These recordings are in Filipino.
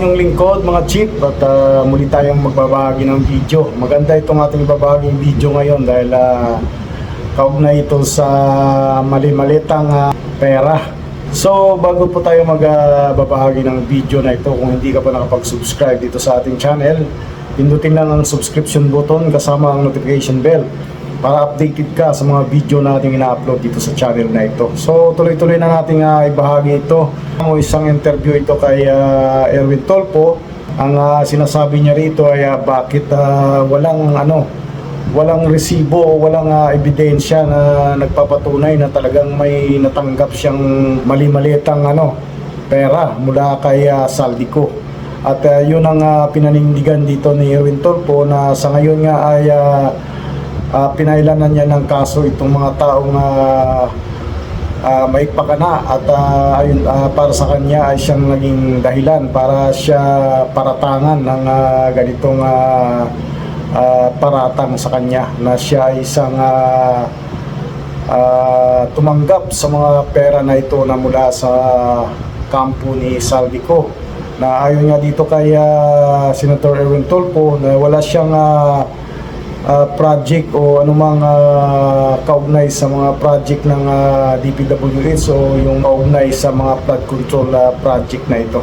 inyong lingkod mga chief at muli tayong magbabahagi ng video. Maganda itong ating ibabahaging video ngayon dahil kaugnay ito sa mali-malitang pera. So bago po tayo magbabahagi ng video na ito, kung hindi ka pa nakapag-subscribe dito sa ating channel, pindutin lang ang subscription button kasama ang notification bell para updated ka sa mga video nating ina-upload dito sa channel na ito. So tuloy-tuloy na nating ibahagi ito. Isang interview ito kay Erwin Tulfo. Ang sinasabi niya rito ay bakit walang resibo, walang ebidensya na nagpapatunay na talagang may natanggap siyang mali-malitang pera mula kay Saldico. At yun ang pinanindigan dito ni Erwin Tulfo na sa ngayon nga ay pinailanan niya ng kaso itong mga taong maipakana at para sa kanya ay siyang naging dahilan para siya paratangan ng ganitong paratang sa kanya na siya ay isang tumanggap sa mga pera na ito na mula sa kampo ni Saldico. Na ayon nga dito kay Senator Erwin Tulfo na wala siyang project o anumang kaugnay sa mga project ng DPWH o yung kaugnay sa mga flood control project na ito.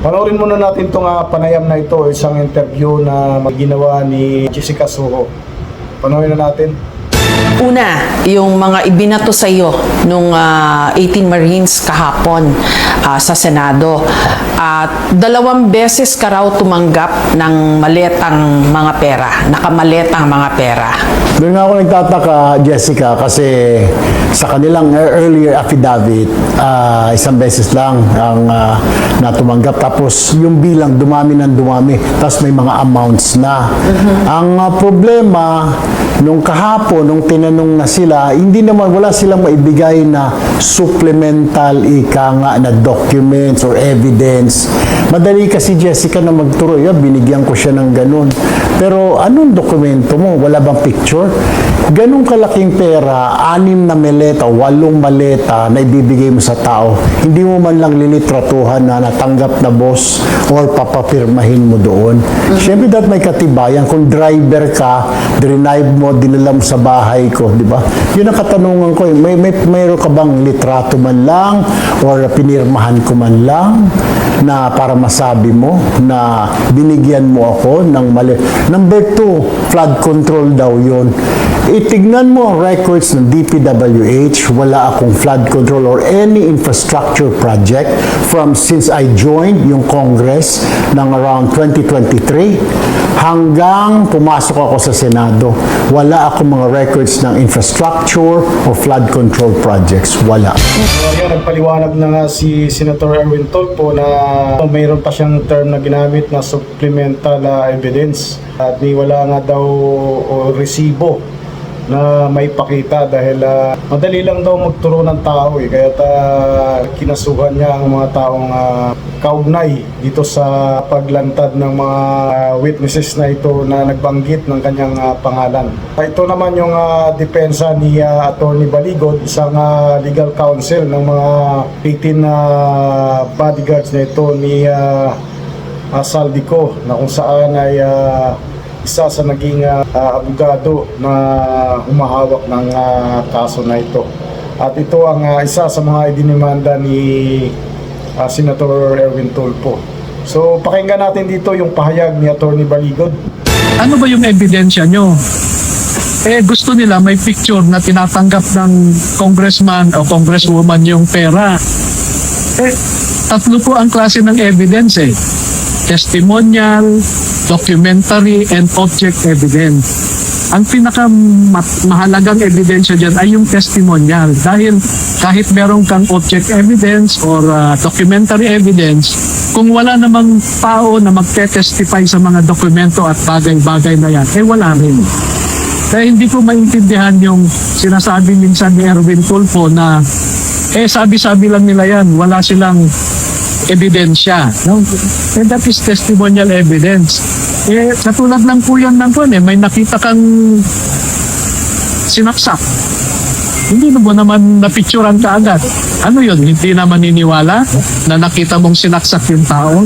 Panoorin muna natin itong panayam na ito, isang interview na ginawa ni Jessica Soho. Panoorin na natin. Una, yung mga ibinato sa iyo nung 18 Marines kahapon sa Senado. At 2 beses ka raw tumanggap ng maletang mga pera, nakamaletang mga pera. Doon nga ako nagtataka, Jessica, kasi sa kanilang earlier affidavit, 1 beses lang ang natumanggap. Tapos yung bilang dumami ng dumami, tapos may mga amounts na. Ang problema, nung kahapon, nung tinanong na sila, hindi naman, wala silang maibigay na supplemental na documents or evidence. Madali kasi, Jessica, na magturo. Binigyan ko siya ng ganun. Pero anong dokumento mo? Wala bang picture? Ganong kalaking pera, 6 na maleta, 8 maleta na ibibigay mo sa tao. Hindi mo man lang lilitratuhan na natanggap na boss or papapirmahin mo doon. Siyempre, dapat may katibayan. Kung driver ka, drive mo, dinala mo sa bahay ko, di ba? Yun ang katanungan ko. Mayroon ka bang litrato man lang or pinirmahan ko man lang na para masabi mo na binigyan mo ako ng mali. Number 2, flood control daw yun. Itignan mo ang records ng DPWH, wala akong flood control or any infrastructure project from since I joined yung Congress ng around 2023 hanggang pumasok ako sa Senado. Wala akong mga records ng infrastructure or flood control projects. Wala. Nagpaliwanag na nga si Senator Erwin Tulfo na mayroon pa siyang term na ginamit na supplemental evidence at wala nga daw resibo na may pakita dahil madali lang daw magturo ng tao kaya kinasuhan niya ang mga taong kaugnay dito sa paglantad ng mga witnesses na ito na nagbanggit ng kanyang pangalan. Ito naman yung depensa ni Attorney Baligod, isang legal counsel ng mga 18 bodyguards na ito ni Saldico na kung saan ay isa sa naging abogado na humahawak ng kaso na ito. At ito ang isa sa mga idinimanda ni Senator Erwin Tulfo. So pakinggan natin dito yung pahayag ni Attorney Baligod. Ano ba yung ebidensya nyo? Gusto nila may picture na tinatanggap ng congressman o congresswoman yung pera. Tatlo po ang klase ng evidence testimonial, documentary, and object evidence. Ang pinakamahalagang ebidensya dyan ay yung testimonial dahil kahit meron kang object evidence or documentary evidence, kung wala namang tao na magte-testify sa mga dokumento at bagay-bagay na yan, wala rin. Kaya hindi ko maintindihan yung sinasabi minsan ni Erwin Tulfo na sabi-sabi lang nila yan, wala silang ebidensya. No? And that is testimonial evidence. Katulad lang po yan ng may nakita kang sinaksak. Hindi mo naman napicturan ka agad. Ano yun? Hindi na maniniwala na nakita mong sinaksak yung tao?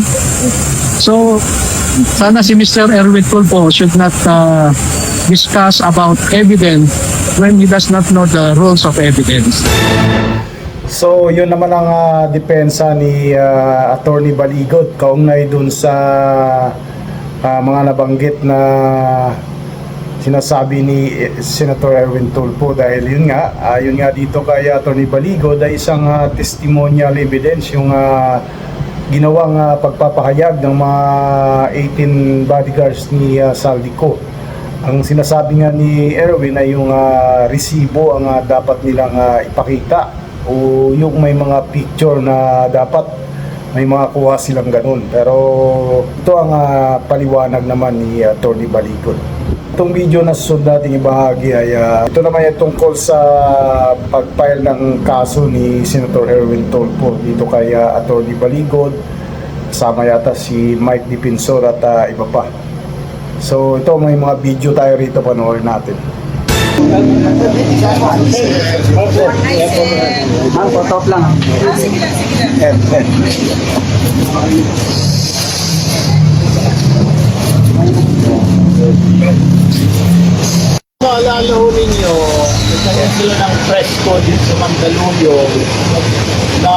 So, sana si Mr. Erwin Tulfo should not discuss about evidence when he does not know the rules of evidence. So, yun naman ang depensa ni Attorney Baligod kaugnay dun sa mga nabanggit na sinasabi ni Senator Erwin Tulfo, dahil yun nga dito kay Attorney Baligod ay isang testimonial evidence yung ginawang pagpapahayag ng mga 18 bodyguards ni Saldico. Ang sinasabi nga ni Erwin ay yung resibo ang dapat nilang ipakita, o yung may mga picture na dapat may mga kuha silang ganun. Pero ito ang paliwanag naman ni Attorney Baligod. Itong video na susunod natin ibahagi ay ito naman ay tungkol sa pag-file ng kaso ni Senator Erwin Tulfo dito kay Attorney Baligod, kasama yata si Mike Defensor at iba pa. So ito, may mga video tayo rito, panoorin natin. Top lang. Maalala ho ninyo, nagkaroon sila ng press code dito sa Mandaluyong na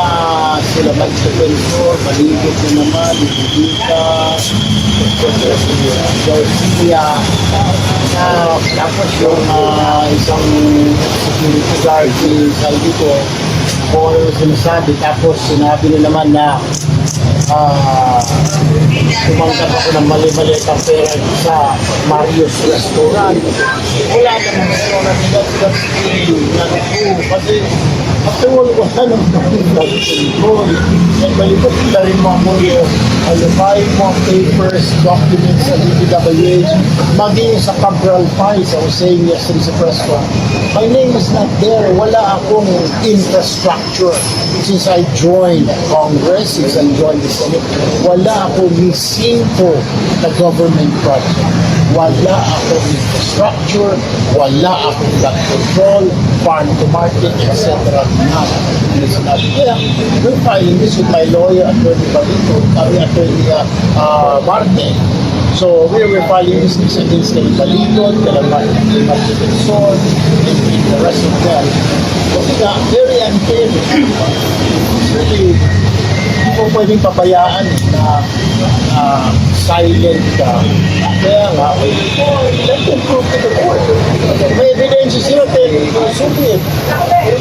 sila mag-defensor, Baligod na naman, Ibigita, Garcia, tapos yung isang security guard si Saldico, kung ano yung sinasabi, tapos sinabi nila naman na tumanggap ako ng mali-mali ang pera sa Mario's Restaurant. Wala naman restaurant nila sila kasi after all, wala naman control. At malipot na rin mga mo yung alibay mo, papers, documents sa DPWH, maging sa Cabral Files. I was saying yesterday sa press con, my name is not there. Wala akong infrastructure since I joined Congress, since I joined the Senate. Wala akong misimpo na government project. Wala akong infrastructure, wala akong blood control, farm to market, etc. Kaya, we're filing this with my lawyer, Attorney Balito, Attorney Marte. So, we're filing this against the Balito, the Defensor, and the rest of them. So, very unfair. It's really, hindi po pwedeng pabayaan na silent ka. Kaya nga, let them prove to the court. May ebidensya sila, submit.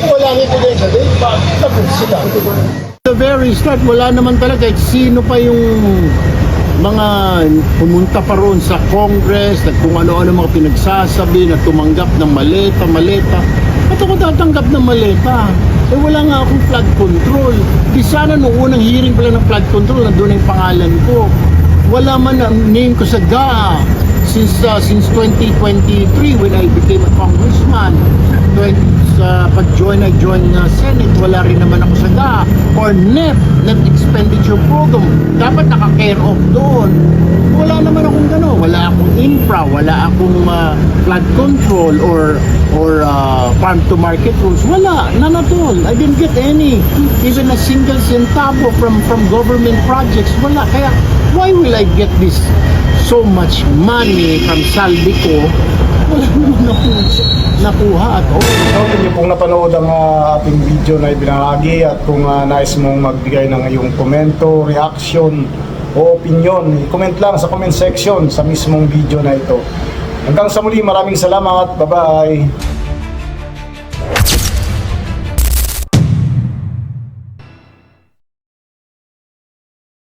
Kung walang ebidensya, tapos sila. The very start, wala naman talaga sino pa yung mga pumunta pa roon sa Congress, at kung ano-ano mga pinagsasabi na tumanggap ng maleta. At ako tatanggap ng maleta. Wala nga akong flood control. Di sana nung unang hearing pala ng flood control, nandun ang pangalan ko. Wala man ang name ko sa GA since 2023 when I became a congressman. I joined na Senate, wala rin naman ako sa GA or Net Expenditure Program. Dapat naka-care off doon. Wala naman akong gano'n. Wala akong infra, wala akong flood control or farm to market rules. Wala, none at all. I didn't get any, even a single centavo from government projects. Wala. Kaya why will I get this so much money from Saldico? Wala naman akong nakuha at all. So, kung niyo pong napanood ang ating video na ibinahagi, at kung nais mong magbigay ng iyong komento, reaction o opinion, i-comment lang sa comment section sa mismong video na ito. Hanggang sa muli, maraming salamat. Bye-bye!